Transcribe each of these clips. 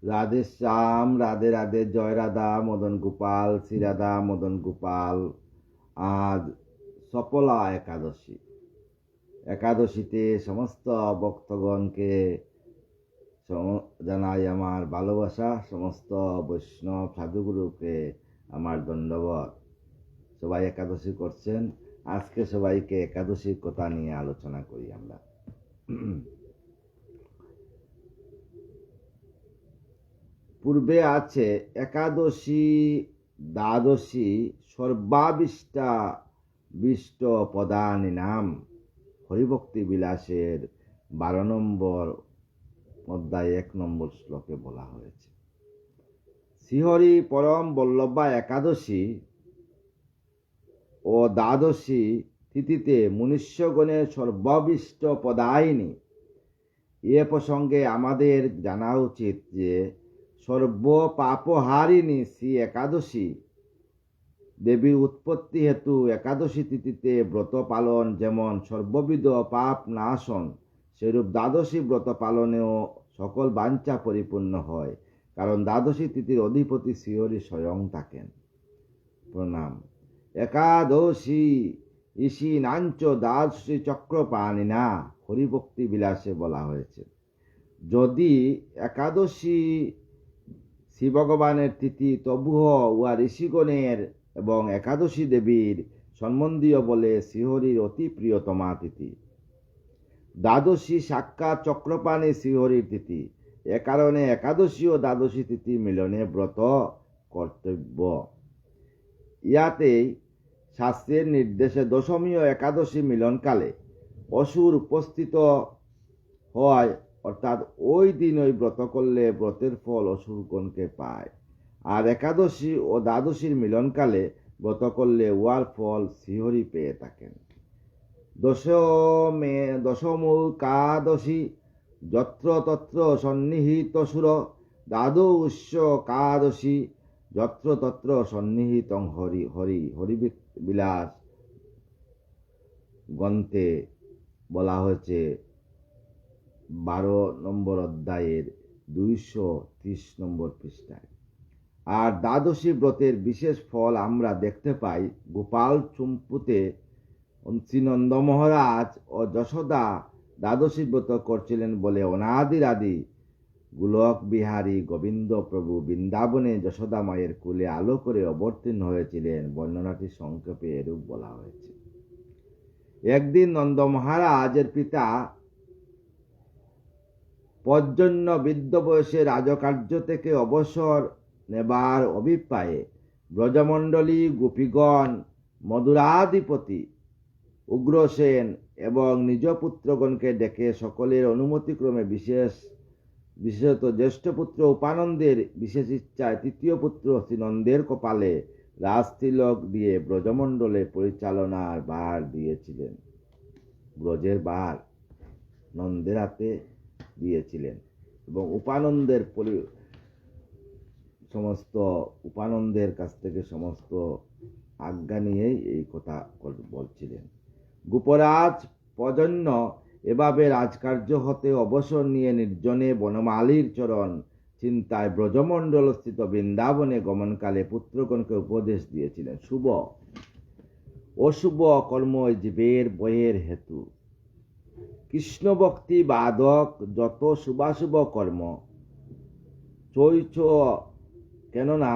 রাধে শ্যাম, রাধে রাধে, জয় রাধা মদন গোপাল, শ্রী রাধা মদন গোপাল। আজ সফলা একাদশী। একাদশীতে সমস্ত ভক্তগণকে জানাই আমার ভালোবাসা। সমস্ত বৈষ্ণব সাধুগুরুকে আমার দণ্ডবত। সবাই একাদশী করছেন। আজকে সবাইকে একাদশীর কথা নিয়ে আলোচনা করি আমরা। পূর্বে আছে একাদশী, দ্বাদশী, সর্বাবিষ্টা বিষ্ট পদানি নাম। হরিভক্তি বিলাসের 12 নম্বর অধ্যায় 1 নম্বর শ্লোকে বলা হয়েছে। শ্রীহরি পরম বল্লভা একাদশী ও দ্বাদশী তিথিতে মনুষ্যগণের সর্বাবিষ্ট পদায়িনী। এ প্রসঙ্গে আমাদের জানা উচিত যে সর্ব পাপহারিণী শ্রী একাদশী দেবীর উৎপত্তি হেতু একাদশী তিথিতে ব্রত পালন যেমন সর্ববিধ পাপ নাশন, সেরূপ দ্বাদশী ব্রত পালনেও সকল বাঞ্ছা পরিপূর্ণ হয়, কারণ দ্বাদশী তিথির অধিপতি শ্রীহরি স্বয়ং থাকেন। প্রণাম। একাদশী ইসি নাঞ্চ দ্বাদশী চক্রপাণিনা, হরিভক্তি বিলাসে বলা হয়েছে। যদি একাদশী শ্রী ভগবানের তিথি, তবুও উহা ঋষিগণের এবং একাদশী দেবীর সম্বন্ধীয় বলে শ্রীহরির অতি প্রিয়তমা তিথি। দ্বাদশী সাক্ষাৎ চক্রপাণী শ্রীহরির তিথি। এ কারণে একাদশী ও দ্বাদশী তিথি মিলনে ব্রত কর্তব্য। ইয়াতেই শাস্ত্রের নির্দেশে দশমী ও একাদশী মিলনকালে অসুর উপস্থিত হয়, অর্থাৎ ওই দিন ওই ব্রত করলে ব্রতের ফল অসুরগণকে পায়। আর একাদশী ও দ্বাদশীর মিলনকালে ব্রত করলে উহার ফল শ্রীহরি পেয়ে থাকেন। দশমূকাদশী যত্র তত্র সন্নিহিত সুর, দ্বাদশ কাদশী যত্র তত্র সন্নিহিতং হরি। হরিবিলাস গ্রন্থে বলা হয়েছে 12 নম্বর অধ্যায়ের 230 নম্বর পৃষ্ঠায়। আর দ্বাদশী ব্রতের বিশেষ ফল আমরা দেখতে পাই গোপাল চম্পুতে শ্রীনন্দ মহারাজ ও যশোদা দ্বাদশী ব্রত করছিলেন বলে অনাদিরাদি গোলক বিহারী গোবিন্দ প্রভু বৃন্দাবনে যশোদা মায়ের কুলে আলো করে অবতীর্ণ হয়েছিলেন। বর্ণনাটি সংক্ষেপে এরূপ বলা হয়েছে। একদিন নন্দ মহারাজের পিতা পর্জন্য বৃদ্ধ বয়সে রাজকার্য থেকে অবসর নেবার অভিপ্রায়ে ব্রজমণ্ডলী, গোপীগণ, মধুরাধিপতি উগ্রসেন এবং নিজ পুত্রগণকে ডেকে সকলের অনুমতিক্রমে বিশেষত জ্যেষ্ঠ পুত্র উপানন্দের বিশেষ ইচ্ছায় তৃতীয় পুত্র শ্রীনন্দের কপালে রাজতিলক দিয়ে ব্রজমণ্ডলে পরিচালনার ভার দিয়েছিলেন। ব্রজের ভার নন্দের হাতে দিয়েছিলেন এবং উপানন্দের কাছ থেকে সমস্ত আজ্ঞা নিয়েই এই কথা বলছিলেন। গোপরাজ পর্জন্য এভাবে রাজকার্য হতে অবসর নিয়ে নির্জনে বনমালীর চরণ চিন্তায় ব্রজমণ্ডলস্থিত বৃন্দাবনে গমনকালে পুত্রগণকে উপদেশ দিয়েছিলেন। শুভ অশুভ কর্ম জীবের বয়ের হেতু। কৃষ্ণ ভক্তি বাদক যত শুভাশুভ কর্ম চৈচ, কেননা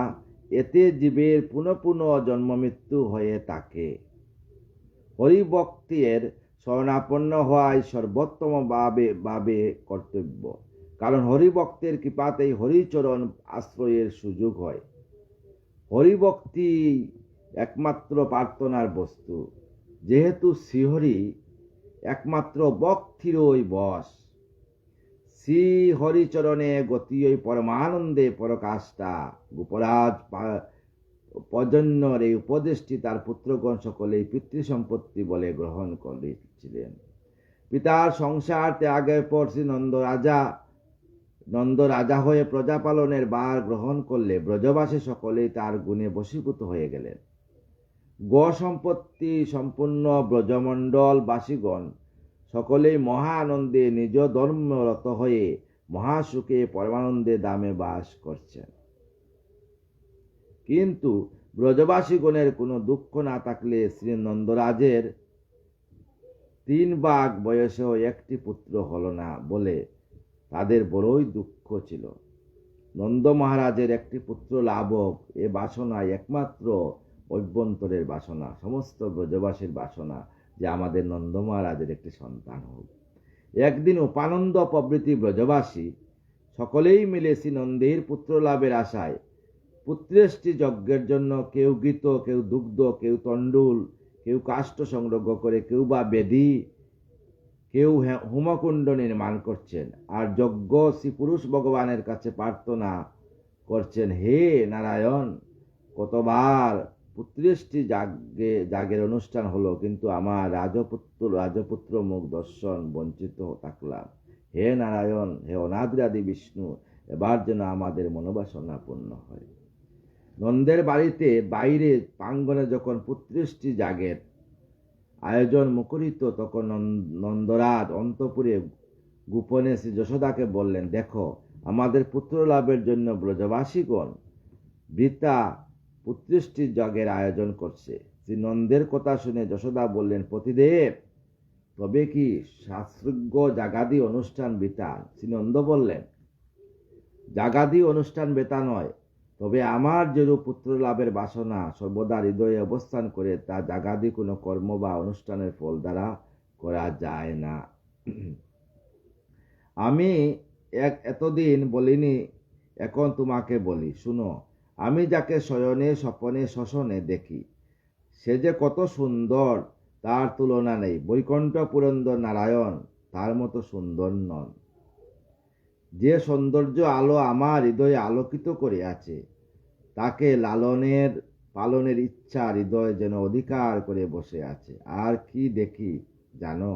এতে জীবের পুনঃ পুনঃ জন্ম মৃত্যু হয়ে থাকে। হরিভক্তের শরণাপন্ন হওয়াই সর্বোত্তম ভাবে কর্তব্য, কারণ হরিভক্তের কৃপাতেই হরিচরণ আশ্রয়ের সুযোগ হয়। হরিভক্তি একমাত্র প্রার্থনার বস্তু, যেহেতু শ্রীহরি একমাত্র ভক্তিরই বশ। শ্রী হরিচরণে গতিই পরমানন্দে পরকাষ্ঠা। গোপরাজ পর্জন্যর এই উপদেশটি তার পুত্রগণ সকলেই পিতৃসম্পত্তি বলে গ্রহণ করেছিলেন। পিতার সংসার ত্যাগের পর শ্রী নন্দ রাজা হয়ে প্রজা পালনের ভার গ্রহণ করলে ব্রজবাসী সকলেই তার গুণে বশীভূত হয়ে গেলেন। সম্পত্তি সম্পূর্ণ ব্রজমণ্ডল বাসীগণ সকলেই মহা আনন্দে নিজ ধর্মরত হয়ে মহাসুখে পরমানন্দে দামে বাস করছেন। কিন্তু ব্রজবাসীগণের কোনো দুঃখ না থাকলে শ্রী নন্দরাজের 3 ভাগ বয়সেও একটি পুত্র হল না বলে তাদের বড়ই দুঃখ ছিল। নন্দ মহারাজের একটি পুত্র লাভ হোক, এ বাসনা একমাত্র অভ্যন্তরের বাসনা, সমস্ত ব্রজবাসীর বাসনা যে আমাদের নন্দ মহারাজের একটি সন্তান হোক। একদিন উপানন্দ প্রভৃতি ব্রজবাসী সকলেই মিলে শ্রী নন্দের পুত্র লাভের আশায় পুত্রেষ্টি যজ্ঞের জন্য কেউ গীত, কেউ দুগ্ধ, কেউ তণ্ডুল, কেউ কাষ্ঠ সংগ্রহ করে, কেউ বা বেদী, কেউ হোমকুণ্ড নির্মাণ করছেন আর যজ্ঞ শ্রী পুরুষ ভগবানের কাছে প্রার্থনা করছেন, হে নারায়ণ, কতবার পুত্রেষ্টি যাগের অনুষ্ঠান হলো, কিন্তু আমার রাজপুত্র মুখ দর্শন বঞ্চিত থাকলাম। হে নারায়ণ, হে অনাদিরাদি বিষ্ণু, এবার যেন আমাদের মনোবাসনা পূর্ণ হয়। নন্দের বাড়িতে বাইরে প্রাঙ্গণে যখন পুত্রেষ্টি যাগের আয়োজন মুখরিত, তখন নন্দরাজ অন্তঃপুরে গোপনে শ্রী যশোদাকে বললেন, দেখো, আমাদের পুত্র লাভের জন্য ব্রজবাসীগণ বৃথা পুত্রেষ্টির যজ্ঞের আয়োজন করছে। শ্রী নন্দের কথা শুনে যশোদা বললেন, পতিদেব, তবে কি শাস্ত্রজ্ঞ জাগাদি অনুষ্ঠান বৃথা? শ্রী নন্দ বললেন, জাগাদি অনুষ্ঠান বৃথা নয়, তবে আমার যেরূপ পুত্র লাভের বাসনা সর্বদা হৃদয়ে অবস্থান করে, তা জাগাদি কোনো কর্ম বা অনুষ্ঠানের ফল দ্বারা করা যায় না। আমি এতদিন বলিনি, এখন তোমাকে বলি, শুনো। আমি যাকে শয়নে স্বপনে শ্মশনে দেখি, সে যে কত সুন্দর, তার তুলনা নেই। বৈকুণ্ঠ পুরন্দর নারায়ণ তার মতো সুন্দর নন। যে সৌন্দর্য আলো আমার হৃদয়ে আলোকিত করে আছে, তাকে লালনের পালনের ইচ্ছা হৃদয় যেন অধিকার করে বসে আছে। আর কি দেখি জানো?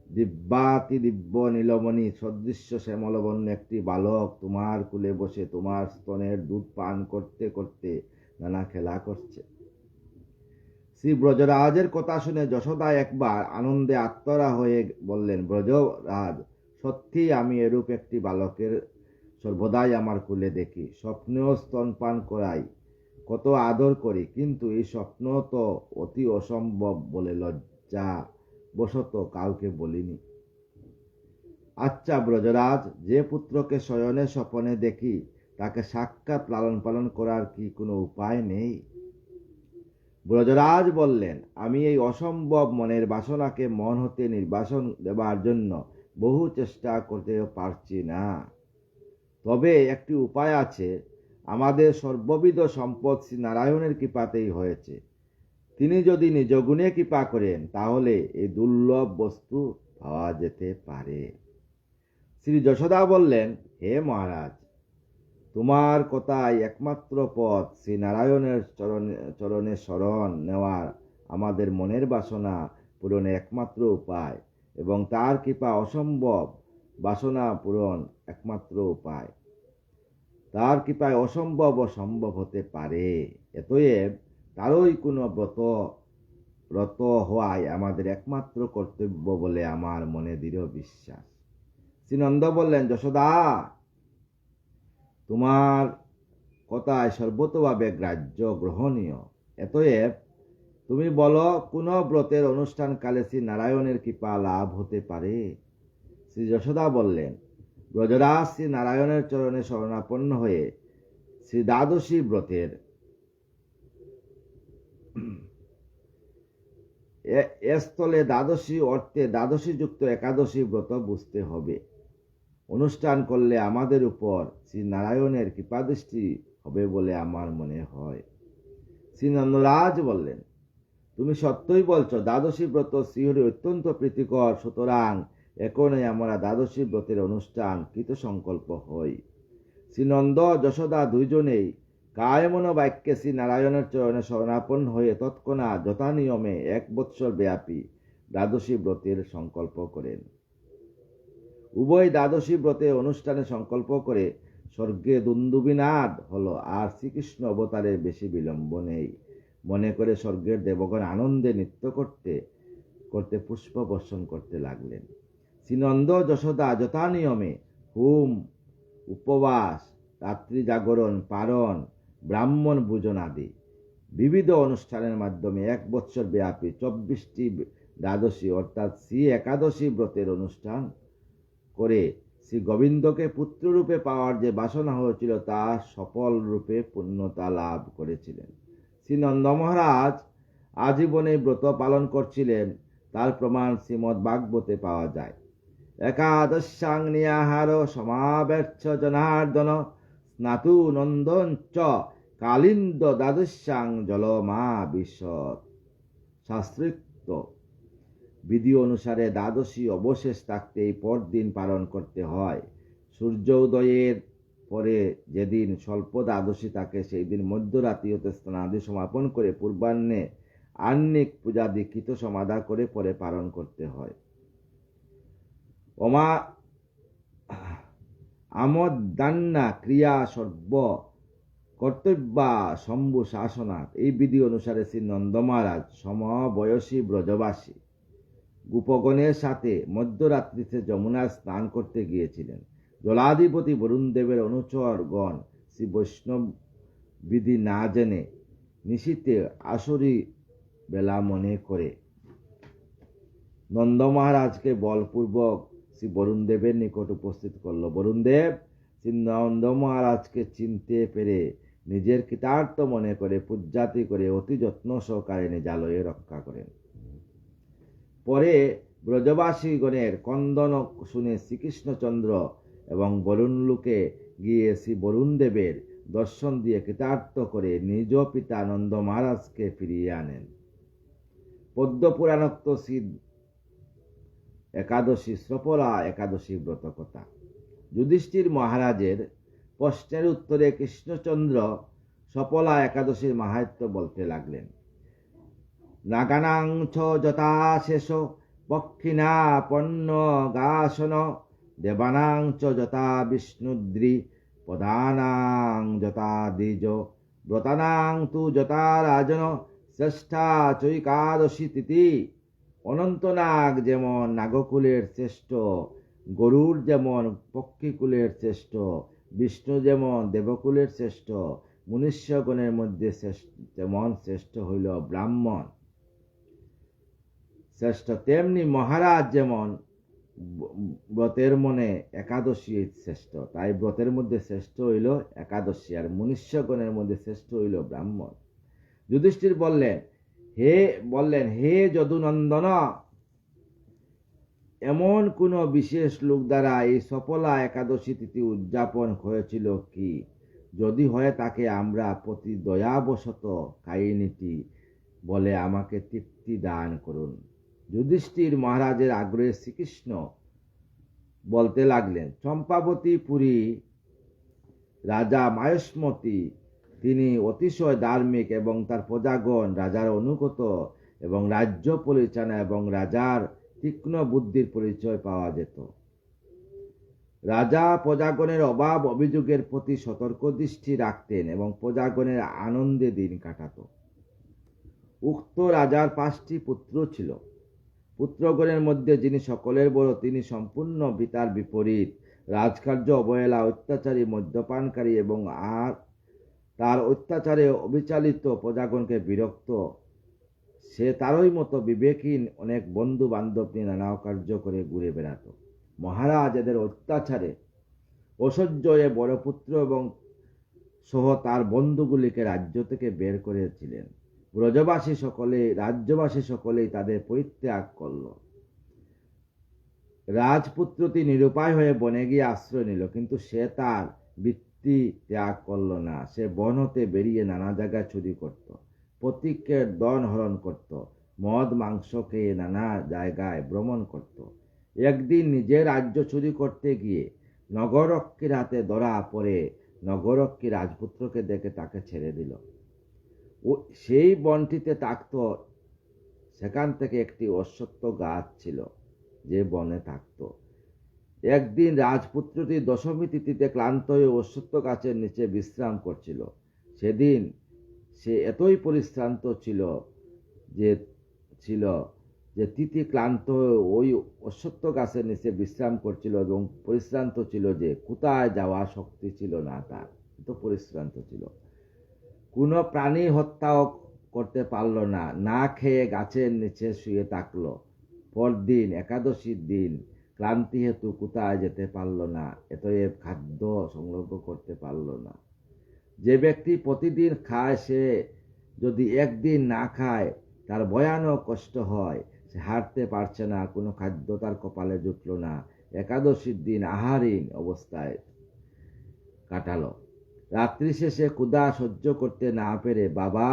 দিব্যাতি দিব্য নীলমণি সদৃশ্য শ্যামলবর্ণ একটি বালক তোমার কুলে বসে তোমার স্তনের দুধ পান করতে করতে নানা খেলা করছে। শ্রী ব্রজরাজের কথা শুনে যশোদা একবার আনন্দে আত্মরা হয়ে বললেন, ব্রজরাজ, সত্যি আমি এরূপ একটি বালকের সর্বদাই আমার কুলে দেখি, স্বপ্নেও স্তনপান করাই, কত আদর করি, কিন্তু এই স্বপ্ন তো অতি অসম্ভব বলে লজ্জা বশত কাউকে বলিনি। আচ্ছা ব্রজরাজ, যে পুত্রকে শয়নে স্বপনে দেখি, তাকে সাক্ষাৎ লালন পালন করার কি কোনো উপায় নেই? ব্রজরাজ বললেন, আমি এই অসম্ভব মনের বাসনাকে মন হতে নির্বাসন দেবার জন্য বহু চেষ্টা করতে পারছি না। তবে একটি উপায় আছে। আমাদের সর্ববিধ সম্পদ শ্রী নারায়ণের কৃপাতেই হয়েছে। তিনি যদি নিজ গুণে কৃপা করেন, তাহলে এই দুর্লভ বস্তু পাওয়া যেতে পারে। শ্রী যশোদা বললেন, হে মহারাজ, তোমার কথাই একমাত্র পথ। শ্রী নারায়ণের চরণে শরণ নেওয়ার আমাদের মনের বাসনা পূরণে একমাত্র উপায়, এবং তার কৃপা অসম্ভব বাসনা পূরণ একমাত্র উপায়। তার কৃপায় অসম্ভব ও সম্ভব হতে পারে। এতএব তারই কোনো ব্রত হওয়াই আমাদের একমাত্র কর্তব্য বলে আমার মনে দৃঢ় বিশ্বাস। শ্রীনন্দ বললেন, যশোদা, তোমার কথায় সর্বতভাবে গ্রাহ্য গ্রহণীয়। এতএব তুমি বলো, কোন ব্রতের অনুষ্ঠানকালে শ্রী নারায়ণের কৃপা লাভ হতে পারে? শ্রী যশোদা বললেন, ব্রজরাজ শ্রী নারায়ণের চরণে শরণাপন্ন হয়ে শ্রী দ্বাদশী ব্রতের স্থলে দ্বাদশী অর্থে দ্বাদশী যুক্ত একাদশী ব্রত বুঝতে হবে। অনুষ্ঠান করলে আমাদের উপর শ্রী নারায়ণের কৃপাদৃষ্টি হবে বলে আমার মনে হয়। শ্রী নন্দরাজ বললেন, তুমি সত্যই বলছো, দ্বাদশী ব্রত শ্রীহরি অত্যন্ত প্রীতিকর, সুতরাং এখনই আমরা দ্বাদশী ব্রতের অনুষ্ঠান কৃত সংকল্প হই। শ্রীনন্দ যশোদা দুইজনেই কায়মন বাক্যে শ্রী নারায়ণের চরণে শরণাপন্ন হয়ে তৎক্ষণাৎ যথানিয়মে 1 বৎসর ব্যাপী দ্বাদশী ব্রতের সংকল্প করেন। উভয় দ্বাদশী ব্রতে অনুষ্ঠানে সংকল্প করে স্বর্গে দুন্দুবিনাদ হলো, আর শ্রীকৃষ্ণ অবতারের বেশি বিলম্ব নেই মনে করে স্বর্গের দেবগণ আনন্দে নৃত্য করতে করতে পুষ্প বর্ষণ করতে লাগলেন। শ্রীনন্দ যশোদা যথানিয়মে হোম উপবাস, রাত্রি জাগরণ, পারণ, ব্রাহ্মণ ভোজন আদি বিবিধ অনুষ্ঠানের মাধ্যমে 1 বৎসর ব্যাপী 24টি দ্বাদশী অর্থাৎ শ্রী একাদশী ব্রতের অনুষ্ঠান করে শ্রী গোবিন্দকে পুত্ররূপে পাওয়ার যে বাসনা হয়েছিল তা সফল রূপে পূর্ণতা লাভ করেছিলেন। শ্রী নন্দ মহারাজ আজীবনে ব্রত পালন করছিলেন, তার প্রমাণ শ্রীমদ্ ভাগবতে পাওয়া যায়। একাদশ্যাং নিয়াহার সমাবেচ্ছ জনার্দন স্নাতু নন্দন চ কালিন্দ দ্বাদশ্যাং জলমা বিশদ। শাস্ত্রোক্ত বিধি অনুসারে দ্বাদশী অবশেষ থাকতেই পরদিন পালন করতে হয়। সূর্য উদয়ের পরে যেদিন স্বল্প দ্বাদশী থাকে সেই দিন মধ্যরাত্রি হতে স্নানাদি সমাপন করে পূর্বাহ্নে আহ্নিক পূজা দীক্ষিত সমাধা করে পরে পালন করতে হয়। আমোদান্না ক্রিয়া সর্ব কর্তব্যা শম্ভু শাসনাথ। এই বিধি অনুসারে শ্রী নন্দ মহারাজ সমবয়সী ব্রজবাসী গোপগণের সাথে মধ্যরাত্রিতে যমুনায় স্নান করতে গিয়েছিলেন। জলাধিপতি বরুণ দেবের অনুচরগণ শ্রী বৈষ্ণব বিধি না জেনে নিশীথে আসরি বেলা মনে করে নন্দ মহারাজকে বলপূর্বক শ্রী বরুণ দেবের নিকট উপস্থিত করল। বরুণ দেব শ্রী নন্দ মহারাজকে চিনতে পেরে নিজের কৃতার্থ মনে করে পূজাতি করে অতি যত্ন সহকারে নিজালয়ে রক্ষা করেন। পরে ব্রজবাসীগণের কন্দন শুনে শ্রীকৃষ্ণচন্দ্র এবং বরুণলোকে গিয়ে শ্রী বরুণ দেবের দর্শন দিয়ে কৃতার্থ করে নিজ পিতা নন্দ মহারাজকে ফিরিয়ে আনেন। পদ্মপুরাণোক্ত শ্রী একাদশী সফলা একাদশী ব্রত কথা। যুধিষ্ঠির মহারাজের প্রশ্নের উত্তরে কৃষ্ণচন্দ্র সফলা একাদশীর মাহাত্ম্য বলতে লাগলেন। নাগানাং ছ যথাশেষ পক্ষিণা পন্ন গাসন দেবানাং চ যথা বিষ্ণুদ্রি প্রধানাং যথা দ্বিজ ব্রতানাং তু যথা রাজন শ্রেষ্ঠা চৈকাদশী তিথি। অনন্তনাগ যেমন নাগকুলের শ্রেষ্ঠ, গরুর যেমন পক্ষীকুলের শ্রেষ্ঠ, বিষ্ণু যেমন দেবকুলের শ্রেষ্ঠ, মনুষ্যগণের মধ্যে যেমন শ্রেষ্ঠ হইল ব্রাহ্মণ শ্রেষ্ঠ, তেমনি মহারাজ যেমন ব্রতের মনে একাদশী শ্রেষ্ঠ। তাই ব্রতের মধ্যে শ্রেষ্ঠ হইল একাদশী, আর মনুষ্যগণের মধ্যে শ্রেষ্ঠ হইল ব্রাহ্মণ। যুধিষ্ঠির বললেন, হে যদুনন্দন, এমন কোন বিশেষ লোক দ্বারা এই সফলা একাদশী তিথি উদযাপন হয়েছিল কি? যদি হয় তাকে আমরা প্রতি দয়াবশত কাহিনীটি বলে আমাকে তৃপ্তি দান করুন। যুধিষ্ঠির মহারাজের আগ্রহে শ্রীকৃষ্ণ বলতে লাগলেন, চম্পাবতী পুরী রাজা মায়সমতী, তিনি অতিশয় ধার্মিক এবং তার প্রজাগণ রাজার অনুগত এবং রাজ্য পরিচালনা এবং রাজার তীক্ষ্ণ বুদ্ধির পরিচয় পাওয়া যেত। রাজা প্রজাগণের অভাব অভিযোগের প্রতি সতর্ক দৃষ্টি রাখতেন এবং প্রজাগণের আনন্দে দিন কাটাত। উক্ত রাজার 5টি পুত্র ছিল। পুত্রগণের মধ্যে যিনি সকলের বড় তিনি সম্পূর্ণ পিতার বিপরীত, রাজকার্য অবহেলা, অত্যাচারী, মদ্যপানকারী এবং তার অত্যাচারে অবিচালিত প্রজাগণকে বিরক্ত। সে তারই মতো বিবেকহীন অনেক বন্ধু বান্ধব নিয়ে নানা কার্য করে ঘুরে বেড়াত। মহারাজ এদের অত্যাচারে অসহ্য হয়ে বড় পুত্র এবং সহ তার বন্ধুগুলিকে রাজ্য থেকে বের করেছিলেন। রাজ্যবাসী সকলেই তাদের পরিত্যাগ করল। রাজপুত্রটি নিরুপায় হয়ে বনে গিয়ে আশ্রয় নিল, কিন্তু সে তার বৃত্তি ত্যাগ করল না। সে বন হতে বেরিয়ে নানা জায়গায় চুরি করত, প্রতীকের ধন হরণ করত, মদ মাংস খেয়ে নানা জায়গায় ভ্রমণ করত। একদিন নিজের রাজ্য চুরি করতে গিয়ে নগরক্ষীর হাতে ধরা পড়ে নগরক্ষী রাজপুত্রকে দেখে তাকে ছেড়ে দিল। সেই বনটিতে থাকত, সেখান থেকে একটি অশ্বত্থ গাছ ছিল যে বনে থাকত। একদিন রাজপুত্রটি দশমী তিথিতে ক্লান্ত হয়ে অশ্বত্থ গাছের নিচে বিশ্রাম করছিল। সেদিন সে এতই পরিশ্রান্ত ছিল যে তিতি ক্লান্ত হয়ে ওই অশ্বত্থ গাছের নিচে বিশ্রাম করছিল এবং পরিশ্রান্ত ছিল, যে কোথায় যাওয়া শক্তি ছিল না তার, তো পরিশ্রান্ত ছিল। কোনো প্রাণী হত্যাও করতে পারল না, না খেয়ে গাছের নিচে শুয়ে থাকলো। পরদিন একাদশীর দিন ক্লান্তি হেতু কোথায় যেতে পারল না, এতএব খাদ্য সংগ্রহ করতে পারল না। যে ব্যক্তি প্রতিদিন খায়, সে যদি একদিন না খায় তার ভয়ানক কষ্ট হয়, সে হাঁটতে পারছে না, কোনো খাদ্য তার কপালে জুটল না, একাদশীর দিন আহারহীন অবস্থায় কাটালো। রাত্রি শেষে ক্ষুধা সহ্য করতে না পেরে বাবা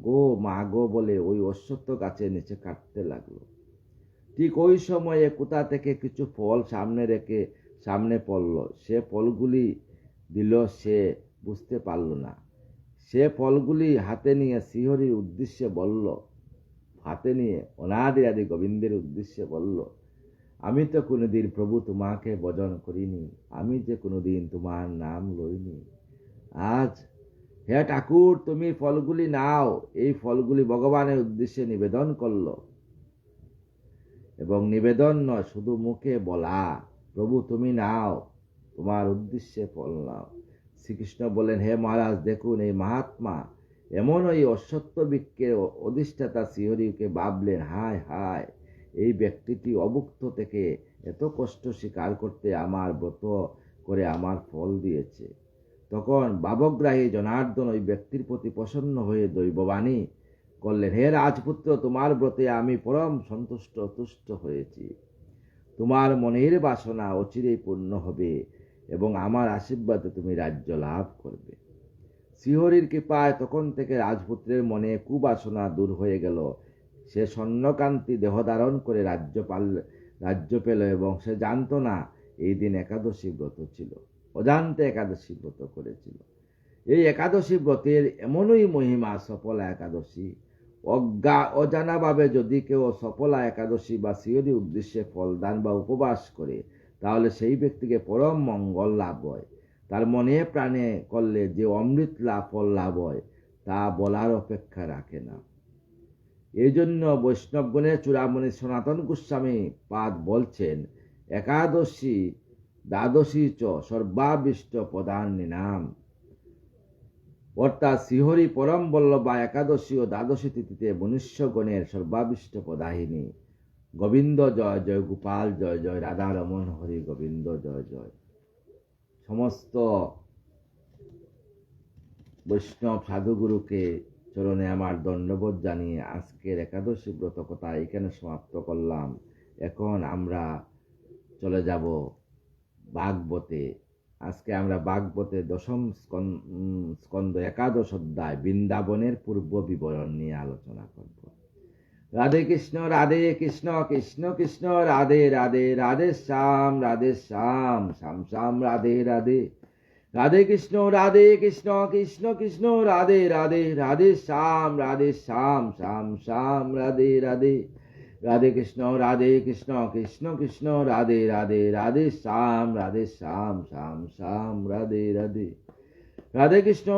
গো মা গো বলে ওই অশ্বত্থ গাছের নিচে কাটতে লাগলো। ঠিক ওই সময়ে কোথা থেকে কিছু ফল সামনে রেখে সামনে পড়ল। সে ফলগুলি দিল, সে বুঝতে পারল না। সে ফলগুলি হাতে নিয়ে শ্রীহরির উদ্দেশ্যে বলল, হাতে নিয়ে অনাদি আদি গোবিন্দের উদ্দেশ্যে বলল, আমি তো কোনোদিন প্রভু তোমাকে ভজন করিনি, আমি যে কোনোদিন তোমার নাম লইনি। আজ হে ঠাকুর, তুমি ফলগুলি নাও। এই ফলগুলি ভগবানের উদ্দেশ্যে নিবেদন করল, এবং নিবেদন নয়, শুধু মুখে বলা, প্রভু তুমি নাও, তোমার উদ্দেশ্যে ফল নাও। শ্রীকৃষ্ণ বলেন, হে মহারাজ, দেখুন এই মহাত্মা এমন ওই অশ্বত্থ বৃক্ষের অধিষ্ঠাতা শ্রীহরিকে ভাবলেন, হায় হায়, এই ব্যক্তিটি অভুক্ত থেকে এত কষ্ট স্বীকার করতে আমার ব্রত করে আমার ফল দিয়েছে। তখন ভাবগ্রাহী জনার্দন ওই ব্যক্তির প্রতি প্রসন্ন হয়ে দৈববাণী করলেন, হে রাজপুত্র, তোমার ব্রতে আমি পরম তুষ্ট হয়েছি। তোমার মনের বাসনা অচিরেই পূর্ণ হবে এবং আমার আশীর্বাদে তুমি রাজ্য লাভ করবে। শ্রীহরির কৃপায় তখন থেকে রাজপুত্রের মনে কুবাসনা দূর হয়ে গেল। সে স্বর্ণকান্তি দেহ ধারণ করে রাজ্য পেল, এবং সে জানত না এই দিন একাদশী ব্রত ছিল, অজান্তে একাদশী ব্রত করেছিল। এই একাদশী ব্রতের এমনই মহিমা, সফলা একাদশী। অজানাভাবে যদি কেউ সফলা একাদশী বা শ্রীহরি উদ্দেশ্যে ফলদান বা উপবাস করে, তাহলে সেই ব্যক্তিকে পরম মঙ্গল লাভ হয়। তার মনে প্রাণে করলে যে অমৃত ফল লাভ হয়, তা বলার অপেক্ষা রাখে না। এই জন্য বৈষ্ণবগণের চূড়ামণি সনাতন গোস্বামী পাদ বলছেন, একাদশী দ্বাদশী চ সর্বাবিষ্ট প্রধানী নাম, অর্থাৎ শ্রীহরি পরম বল্লভা একাদশী ও দ্বাদশী তিথিতে মনুষ্যগণের সর্বাবিষ্ট প্রদাহিনী। গোবিন্দ জয় জয়, গোপাল জয় জয়, রাধা রমন হরি গোবিন্দ জয় জয়। সমস্ত বৈষ্ণব সাধুগুরুকে চরণে আমার দণ্ডবোধ জানিয়ে আজকের একাদশী ব্রত কথা এখানে সমাপ্ত করলাম। এখন আমরা চলে যাব ভাগবতে। আজকে আমরা ভাগবতে দশম স্কন্ধ একাদশ অধ্যায় বৃন্দাবনের পূর্ব বিবরণ নিয়ে আলোচনা করব। রাধে কৃষ্ণ কৃষ্ণ কৃষ্ণ রাধে রাধে, রাধে শ্যাম শ্যাম শ্যাম রাধে রাধে। রাধে কৃষ্ণ কৃষ্ণ কৃষ্ণ রাধে রাধে, রাধে শ্যাম শ্যাম শ্যাম রাধে রাধে। রাধে কৃষ্ণ কৃষ্ণ কৃষ্ণ রাধে রাধে, রাধে শ্যাম শ্যাম শ্যাম রাধে রাধে। রাধে কৃষ্ণ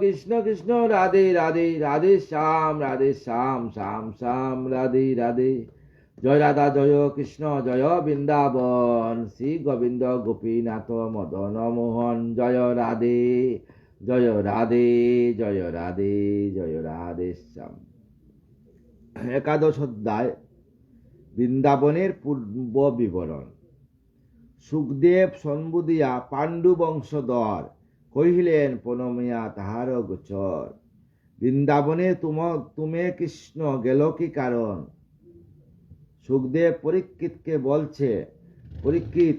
কৃষ্ণ কৃষ্ণ রাধে রাধে, রাধে শ্যাম শ্যাম শ্যাম রাধে রাধে। জয় রাধা জয় কৃষ্ণ জয় বৃন্দাবন, শ্রী গোবিন্দ গোপীনাথ মদন মোহন। জয় রাধে জয় রাধে জয় রাধে জয় রাধে শ্যাম। একাদশ অধ্যায় বৃন্দাবনের পূর্ব বিবরণ। সুখদেব সন্বুদিয়া পাণ্ডু বংশধর কহিলেন, প্রণমিয়া তাহার গোচর। বৃন্দাবনে তুমে কৃষ্ণ গেল কি কারণ? সুখদেব পরীক্ষিতকে বলছে, পরীক্ষিত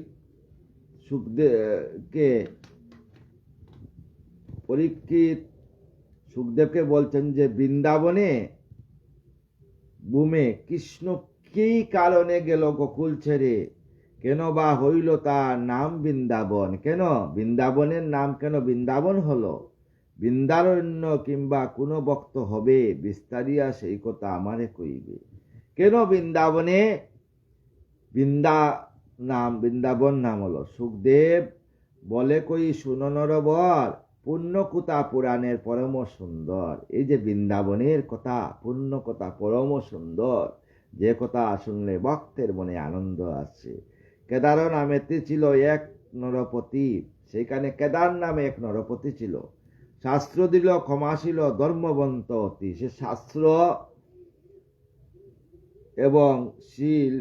সুখদেবকে বলছেন যে বৃন্দাবনে ভূমে কৃষ্ণ কি কারণে গেল গোকুল ছেড়ে? কেন বা হইল তার নাম বৃন্দাবন? কেন বৃন্দাবনের নাম কেন বৃন্দাবন হলো? বৃন্দারণ্য কিংবা কোন ভক্ত হবে বিস্তারিয়া সেই কথা আমারে কইবে। কেন বৃন্দাবনে বৃন্দাবন নাম হলো? সুখদেব বলে, কই শুনো নরবর, পুণ্যকথা পুরাণের পরম সুন্দর। এই যে বৃন্দাবনের কথা, পুণ্য কথা পরম সুন্দর। যে কথা শুনলে ভক্তের মনে আনন্দ আসে। কেদার নামেতে ছিল এক নরপতি, সেখানে কেদার নামে এক নরপতি ছিল। শাস্ত্র দিল ক্ষমাশীল ধর্মবন্ত অতি। সে শাস্ত্র এবং শীল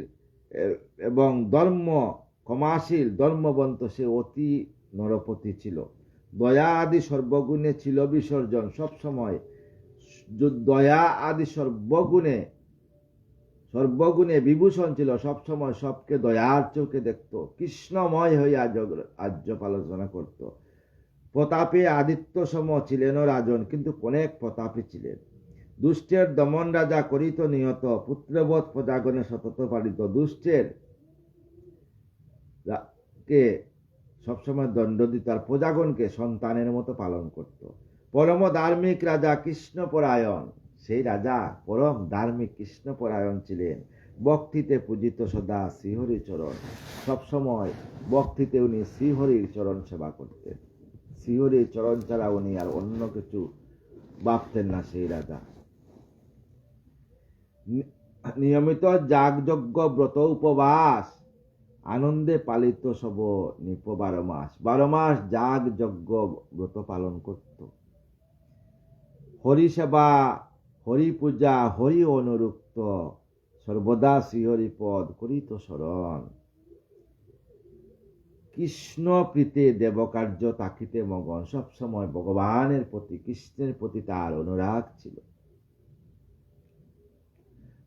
এবং ধর্ম ক্ষমাশীল ধর্মবন্ত, সে অতি নরপতি ছিল। দয়া আদি সর্বগুণে ছিল বিসর্জন, সবসময় দয়া আদি সর্বগুণে বিভূষণ ছিল, সবসময় সবকে দয়ার চোখে দেখত। কৃষ্ণময় হইয়া রাজ্য পালনা করত। প্রতাপে আদিত্য সম ছিলেন রাজন, কিন্তু অনেক প্রতাপী ছিলেন। দুষ্টের দমন রাজা করিত নিহত, পুত্রবৎ প্রজাগণে সতত পালিত। দুষ্টের কে সবসময় দণ্ড দিত, আর প্রজাগণকে সন্তানের মতো পালন করত। পরম ধার্মিক রাজা কৃষ্ণপরায়ণ, সেই রাজা পরম ধার্মিক কৃষ্ণপরায়ণ ছিলেন। ভক্তিতে পূজিত সদা শ্রীহরি চরণ, সবসময় ভক্তিতে উনি শ্রীহরির চরণ সেবা করতেন। শ্রীহরির চরণ ছাড়া উনি আর অন্য কিছু ভাবতেন না সেই রাজা। নিয়মিত যাগযজ্ঞ ব্রত উপবাস আনন্দে পালিত সব নিপ 12 মাস। 12 মাস যাগ যজ্ঞ ব্রত পালন করত। হরি সেবা, হরি পূজা, হরি অনুরুক্ত, সর্বদা শ্রীহরি পদ করিত স্মরণ। কৃষ্ণ প্রীতে দেবকার্য তাকিতে মগন, সবসময় ভগবানের প্রতি, কৃষ্ণের প্রতি তার অনুরাগ ছিল।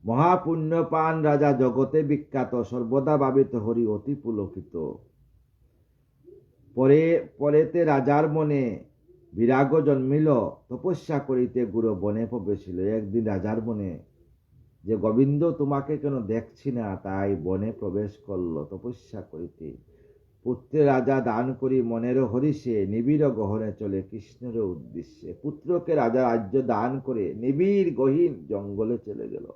মহাপুণ্যপান রাজা জগতে বিখ্যাত, সর্বদা ভাবিত হরি অতি পুলকিত। পরেতে রাজার মনে বিরাগ জন্মিল, তপস্যা করিতে গুরু বনে প্রবেশিল। একদিন রাজার মনে যে গোবিন্দ তোমাকে কেন দেখছি না, তাই বনে প্রবেশ করল তপস্যা করিতে। পুত্রে রাজা দান করি মনের হরিষে, নিবিড় গহনে চলে কৃষ্ণের উদ্দেশ্যে। পুত্রকে রাজা রাজ্য দান করে নিবিড় গহীন জঙ্গলে চলে গেল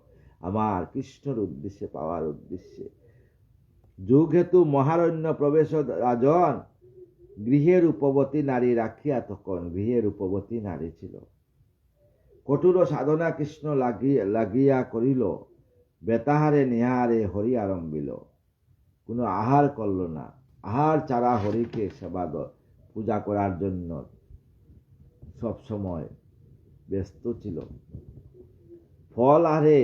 আমার কৃষ্ণের উদ্দেশ্যে পাওয়ার উদ্দেশ্যে। যুগ হেতু মহারণ্য প্রবেশ রাজন, গৃহের উপবতী নারী রাখিয়া তখন। গৃহের উপবতী নারী ছিল। কঠোর সাধনা কৃষ্ণ লাগিয়া করিল, বেতাহারে নিহারে হরি আরম্ভিল। কোনো আহার করল না, আহার ছাড়া হরিকে সেবা পূজা করার জন্য সব সময় ব্যস্ত ছিল। ফল আহারে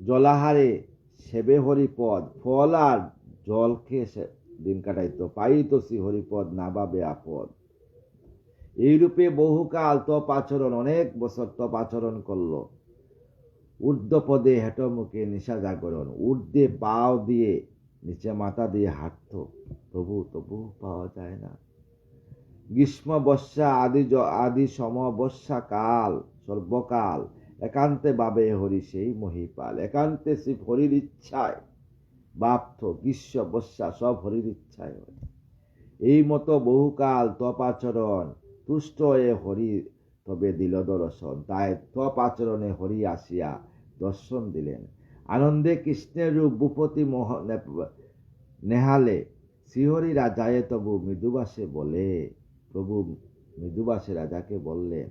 জলাহারে সেবে হরিপদ, ফল আর জল খেয়ে দিন কাটাইত। পাইত শ্রী হরিপদ না ভাবে আপদ। এইরূপে বহুকাল তপ আচরণ, অনেক বছর তপ আচরণ করল। ঊর্ধ্বপদে হেঁটো মুখে নিশা জাগরণ, ঊর্ধ্বে পাও দিয়ে নিচে মাথা দিয়ে হাঁটত। প্রভু তবু পাওয়া যায় না। গ্রীষ্ম বর্ষা আদি সম বর্ষাকাল সর্বকাল, একান্তে ভাবে হরি সেই মহিপাল। একান্তে শ্রী হরির ইচ্ছায় ভাবত, গ্রীষ্ম বর্ষা সব হরির ইচ্ছায় হয়। এই মতো বহুকাল তপ আচরণ, তুষ্ট হয়ে হরি তবে দিল দর্শন। তাই তপ আচরণে হরি আসিয়া দর্শন দিলেন। আনন্দে কৃষ্ণের রূপ ভূপতি নেহালে, শ্রীহরি রাজায়ে তবু মৃদুবাসে বলে। প্রভু মৃদুবাসে রাজাকে বললেন,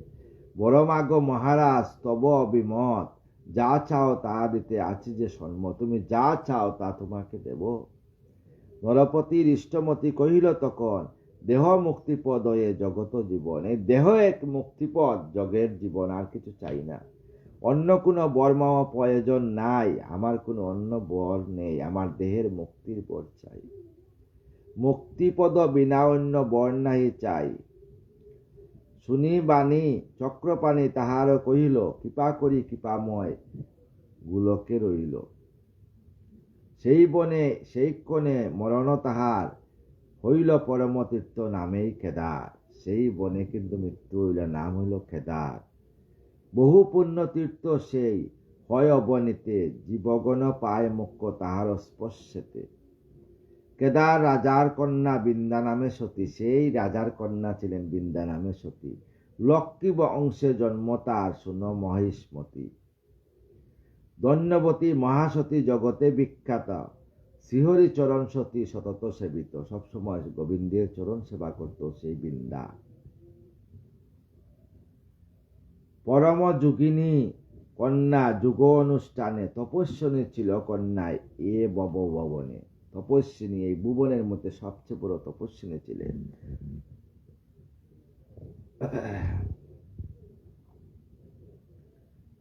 বড় মাগ মহারাজ তব অভিমত, যা চাও তা দিতে আছি যে সন্মত। তুমি যা চাও তা তোমাকে দেব। নরপতির ইষ্টমতি কহিল তখন, দেহ মুক্তিপদ এ জগত জীবন। এই দেহ এক মুক্তিপদ, জগের জীবন, আর কিছু চাই না। অন্য কোনো বর মাওয়া প্রয়োজন নাই, আমার কোনো অন্য বর নেই, আমার দেহের মুক্তির বর চাই। মুক্তিপদ বিনা অন্য বর নাহি চাই। শুনি বাণী চক্রপাণি তাহার কহিল, কৃপা করি কৃপাময় গোলকে রইল। সেই বনে সেই ক্ষণে মরণ তাহার, হইল পরম তীর্থ নামেই কেদার। সেই বনে কিন্তু মৃত্যু হইল, নাম হইল কেদার। বহু পুণ্য তীর্থ সেই হয় অবনীতে, জীবগণ পায় মুখ্য তাহার স্পর্শেতে। কেদার রাজার কন্যা বৃন্দা নামে সতী, সেই রাজার কন্যা ছিলেন বৃন্দা নামে সতী। লক্ষ্মী বংশে জন্ম তার, শুন মহিষ্মতি। ধন্যবতী মহাসতী জগতে বিখ্যাত, শ্রীহরি চরণ সতী সতত সেবিত। সবসময় গোবিন্দের চরণ সেবা করত সেই বৃন্দা। পরম যোগিনী কন্যা যুগ অনুষ্ঠানে তপস্বিনী ছিল কন্যায় এ ভবনে। তপস্বিনী এই ভুবনের মধ্যে সবচেয়ে বড় তপস্বিনী ছিলেন।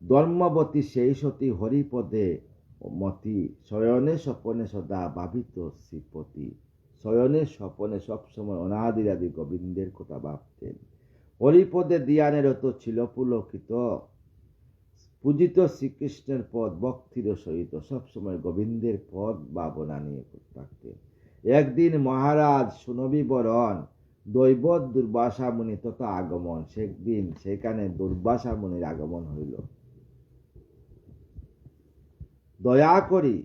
ধর্মবতী সেই সতী হরিপদে মতি, শয়নে স্বপনে সদা ভাবিত শ্রীপতি। শয়নে স্বপনে সবসময় অনাদিরাদি গোবিন্দের কথা ভাবতেন। হরিপদে ধ্যানেরত ছিল পুলকিত, পূজিত শ্রীকৃষ্ণের পদ ভক্তির সহিত সবসময় গোবিন্দের পদ ভাবনা নিয়ে থাকতেন। একদিন মহারাজ সুনবিবরণ দৈবত দুর্বাসা মুনি তথা আগমন। সেদিন সেখানে দুর্বাসা মুনির আগমন হইল। দয়া করি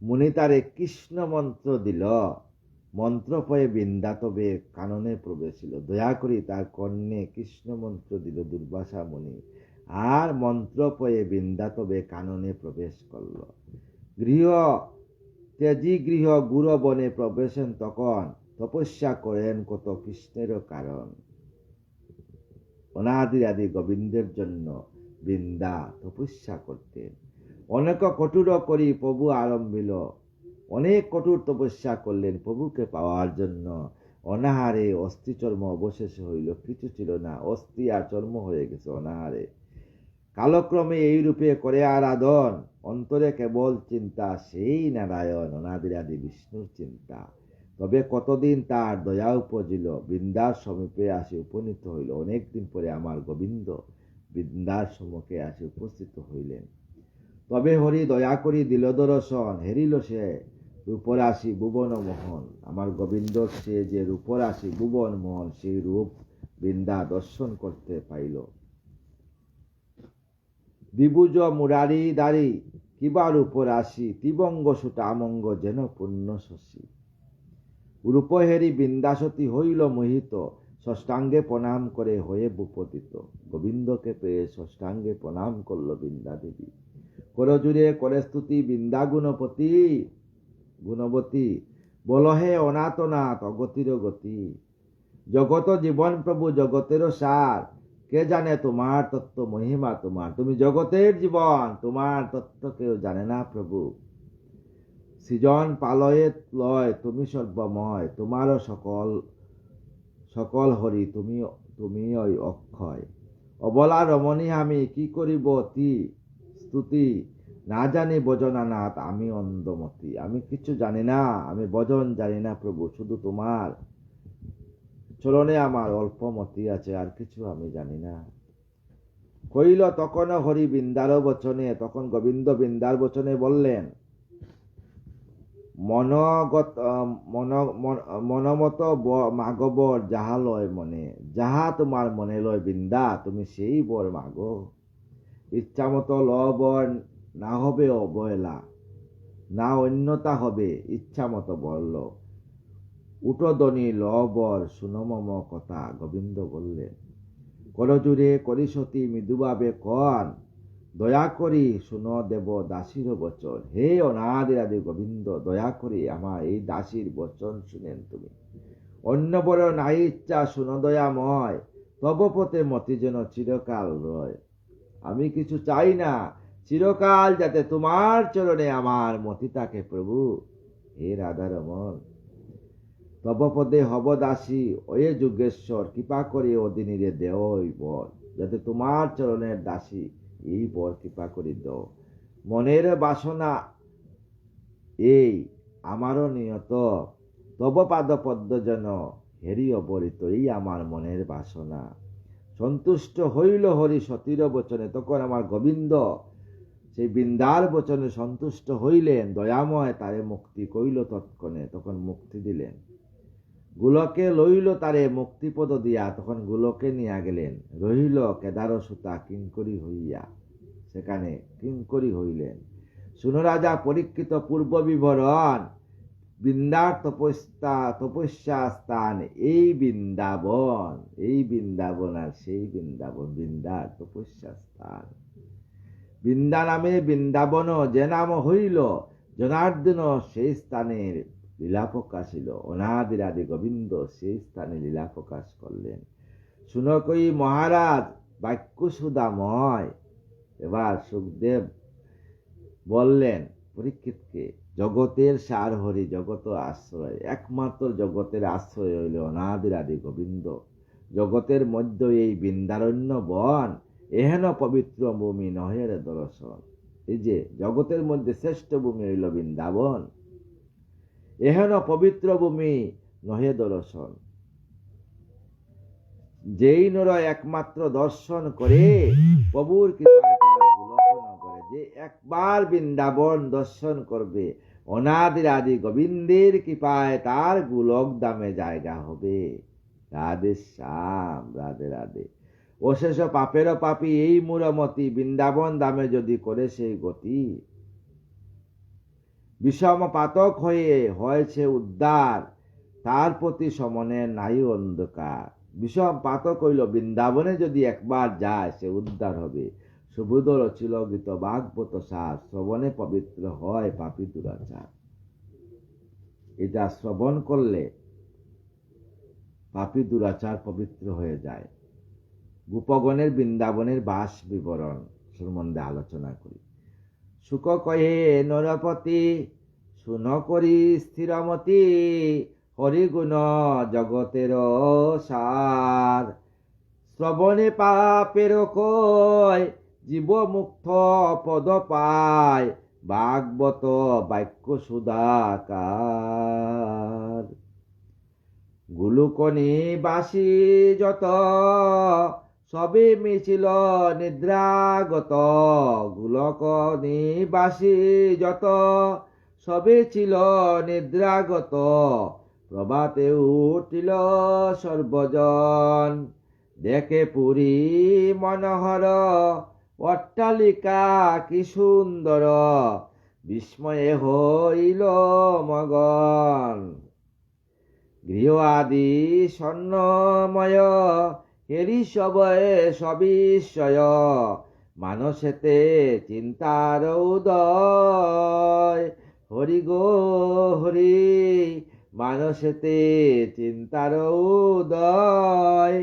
মুনি তারে কৃষ্ণ মন্ত্র দিল। মন্ত্র পয়ে বৃন্দা তবে কাননে প্রবেশিল। দয়া করি তার কর্ণে কৃষ্ণ মন্ত্র দিল দুর্বাসা মুনি, আর মন্ত্র পয়ে বৃন্দা তবে কাননে প্রবেশ করল। গৃহ তেজি গৃহ গুরু বনে প্রবেশেন তখন, তপস্যা করেন কত কৃষ্ণেরও কারণ। অনাদিরাদি গোবিন্দের জন্য বৃন্দা তপস্যা করতেন। অনেক কঠোর করি প্রভু আরম্ভিল। অনেক কঠোর তপস্যা করলেন প্রভুকে পাওয়ার জন্য। অনাহারে অস্থি চর্ম অবশেষ হইল, কিছু ছিল না, অস্থি আর চর্ম হয়ে গেছে অনাহারে। কালক্রমে এই রূপে করে আরাধন, অন্তরে কেবল চিন্তা সেই নারায়ণ অনাদিরাদি বিষ্ণুর চিন্তা। তবে কতদিন তার দয়া উপজিল, বৃন্দার সমীপে আসি উপনীত হইল। অনেকদিন পরে আমার গোবিন্দ বৃন্দার সম্মুখে আসি উপস্থিত হইলেন। তবে হরি দয়া করি দিল দর্শন, হেরিল সে রূপরাশি ভুবন মোহন। আমার গোবিন্দ সে যে রূপরাশি ভুবন মোহন, সেই রূপ বৃন্দা দর্শন করতে পাইল। দ্বিভুজ মুরারি দারি কিবা রূপরাশি, ত্রিবঙ্গ সুতামঙ্গ যেন পূর্ণ শশী। রূপহেরি বৃন্দাসতী হইল মোহিত, ষষ্ঠাঙ্গে প্রণাম করে হয়ে ভূপতিত। গোবিন্দকে পেয়ে ষষ্ঠাঙ্গে প্রণাম করল বৃন্দা দেবী। করজুড়ে করে স্তুতি বৃন্দা গুণবতী, বল হে অনাথনাথ অগতির গতি। জগত জীবন প্রভু জগতেরও সার, কে জানে তোমার তত্ত্ব মহিমা তোমার। তুমি জগতের জীবন, তোমার তত্ত্ব কেউ জানে না প্রভু। সৃজন পালয়ে লয় তুমি সর্বময়, তোমারও সকল হরি তুমি ওই অক্ষয়। অবলা রমণী আমি কি করিব অতি স্তুতি, না জানি ভজনানাথ আমি অন্ধমতি। আমি কিছু জানি না, আমি ভজন জানি না প্রভু, শুধু তোমার চরণে আমার অল্প মতি আছে, আর কিছু আমি জানি না। কইল তখন হরি বৃন্দার বচনে, তখন গোবিন্দ বৃন্দার বচনে বললেন, মনমত মাগবর যাহা লয় মনে। যাহা তোমার মনে লয় বৃন্দা, তুমি সেই বর মাগো। ইচ্ছা মতো ল বর, না হবে অবহেলা, না অন্যতা হবে, ইচ্ছা মতো বলল। উঠোদনি ল বর, শুনো মম কথা, গোবিন্দ বললেন। করজুড়ে করি সতী মৃদুভাবে কন, দয়া করি শুনো দেব দাসীর বচন। হে অনাদিরাদি গোবিন্দ, দয়া করি আমার এই দাসীর বচন শুনেন তুমি। অন্য বড় নাই ইচ্ছা শুনো দয়াময়, তব পথে মতি যেন চিরকাল রয়। আমি কিছু চাই না, চিরকাল যাতে তোমার চরণে আমার মতি থাকে প্রভু। হে রাধারমন, তব পদে হব দাসী, ওয়ে যুগেশ্বর, কৃপা করে অদিনীরে দেও ওই বর। যাতে তোমার চরণের দাসী, এই বর কৃপা করে দাও। মনের বাসনা এই আমারও নিয়ত, তব পাদ পদ্ম যেন হেরি অবরিত, এই আমার মনের বাসনা। সন্তুষ্ট হইল হরি সতীর বচনে, তখন আমার গোবিন্দ সেই বৃন্দার বচনে সন্তুষ্ট হইলেন। দয়াময় তারে মুক্তি কইল তৎক্ষণে, তখন মুক্তি দিলেন। গুলকে লইল তারে মুক্তিপদ দিয়া, তখন গুলকে নিয়া গেলেন। রহিল কেদার সুতা কিঙ্করী হইয়া, সেখানে কিঙ্করী হইলেন। শুনো রাজা পরীক্ষিত পূর্ব বিবরণ, বৃন্দার তপস্যা স্থান এই বৃন্দাবন। এই বৃন্দাবন আর সেই বৃন্দাবন, বৃন্দার তপস্যা স্থান। বৃন্দা নামে বৃন্দাবন যে নাম হইল, জনার্দন সেই স্থানের লীলা প্রকাশিল। অনাদিরাদি গোবিন্দ সেই স্থানে লীলা প্রকাশ করলেন। শুনো কই মহারাজ বাক্য সুধাময়, এবার সুখদেব বললেন পরীক্ষিতকে, জগতের সার হরি, জগত আশ্রয়, একমাত্র জগতের আশ্রয় হইল অনাদির আদি গোবিন্দ। জগতের মধ্যে এই বৃন্দারণ্য বন, এহেন পবিত্র ভূমি নহের দর্শন। এই যে জগতের মধ্যে শ্রেষ্ঠ ভূমি হইল বৃন্দাবন, এহেন পবিত্র ভূমি নহে দর্শন। যেই নর একমাত্র দর্শন করে প্রভুর কৃপায় তার গোলক নগরে, যে একবার বৃন্দাবন দর্শন করবে অনাদির আদি গোবিন্দের কৃপায় তার গোলক দামে জায়গা হবে। রাধে শ্যাম, রাধে রাধে। অশেষ পাপের পাপী এই মূরমতি, বৃন্দাবন দামে যদি করে সেই গতি। বিষম পাতক হয়ে হয়েছে উদ্ধার, তার প্রতি সমনে নাই অন্ধকার। বিষম পাতক হইল বৃন্দাবনে যদি একবার যায় সে উদ্ধার হবে। সুবোধ রচিল গীত ভাগবত সার, শ্রবণে পবিত্র হয় পাপী দুরাচার। এটা শ্রবণ করলে পাপী দুরাচার পবিত্র হয়ে যায়। গোপগণের বৃন্দাবনের বাস বিবরণ সম্বন্ধে আলোচনা করি। সুখ কহে নরপতি, শুন করি স্থিরমতি, হরিগুণ জগতের সার। শ্রবণে পাপের কয়, জীব মুক্ত পদ পায়, ভাগবত বাক্য সুধাকার। গুলুকনি বাসী যত, সবে মিছিল নিদ্রাগত। গুলকনি বাসী যত, সবে ছিল নিদ্রাগত। প্রভাতে উঠিল সর্বজন, দেখে পুরী মনোহর। অট্টালিকা কি সুন্দর, বিস্ময়ে হইল মগন। গৃহ আদি স্বর্ণময়, হেরি সবয়ে সবিষয়। মানসেতে চিন্তার উদয়, হরি গো হরি, মানসেতে চিন্তার উদয়।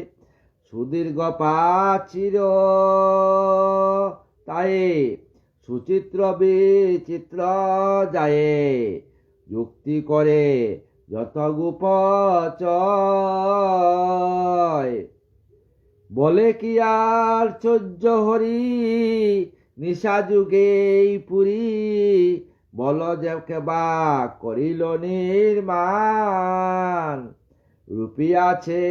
সুদীর্ঘ প্রাচীর তাই, সুচিত্র বিচিত্র যায়। যুক্তি করে যত গুপচয়, বলে কি আর চৌর্য হরি। নিশা যুগেই পুরী, বল যে কেবা করিল নির্মাণ। রূপিয়াছে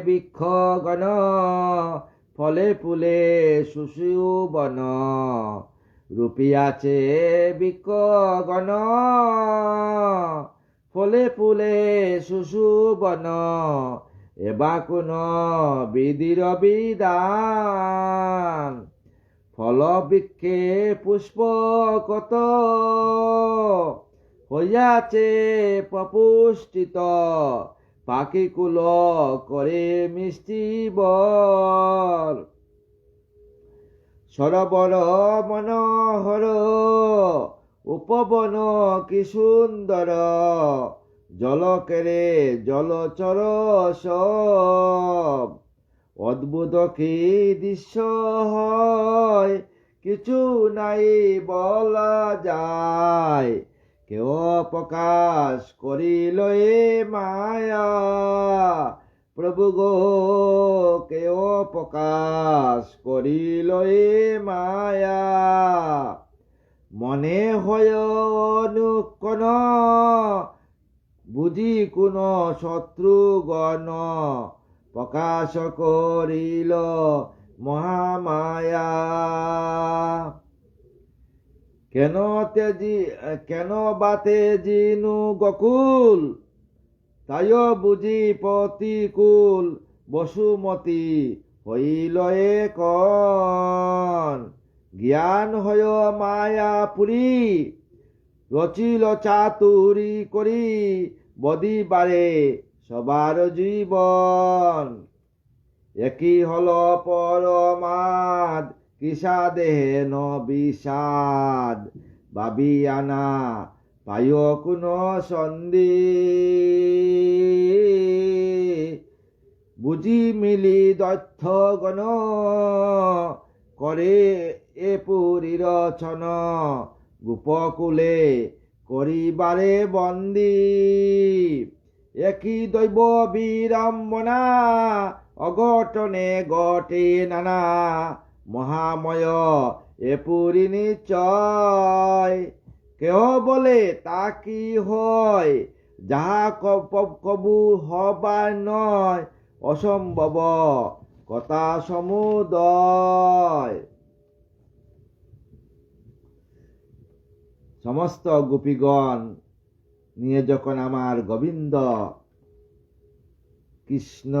বৃক্ষগণ, ফলে ফুলে সুশোভন। রূপিয়াছে বৃক্ষগণ, ফলে ফুলে সুশোভন। এবা কোন বিধির বিধান, ফল বৃক্ষে পুষ্প কত। হইয়াছে প্রপুষ্টিত, পাখি কুল করে মিষ্টি বর। সরোবর মনোহর, উপবন কি সুন্দর। জলকেরে জলচর সব, অদ্ভুত কি দৃশ্য হয়। কিছু নাই বলা যায়, কেউ প্রকাশ করিল এ মায়া। প্রভু গো কেউ প্রকাশ করিল এ মায়া। মনে হয় অনুকন, বুঝি কোন শত্রুগণ। প্রকাশ করিল মহামায়া। কেন বাতে জিনু গকুল, তাইও বুঝি প্রতিকূল। বসুমতী হইল একন, জ্ঞান হয় মায়াপুরী। রচিল চাতুরি করি, বদিবারে সবার জীবন। একই হল পরমাদ, কিসা দেহে ন বিষাদ। ভাবিয়ানা পাইও কোন সন্দেহ, বুঝি মিলি দৈত্যগণ। করে এ পুরী রচন, গোপকুলে করিবারে বন্দী। একই দৈব বিড়ম্বনা, অঘটনে ঘটে নানা, মহাময় এ পুরী নিশ্চয়। কেহ বলে তা কি হয়, যাহা কবু হবার নয়, অসম্ভব কথা সমুদয়। সমস্ত গোপীগণ নিয়ে যখন আমার গোবিন্দ কৃষ্ণ,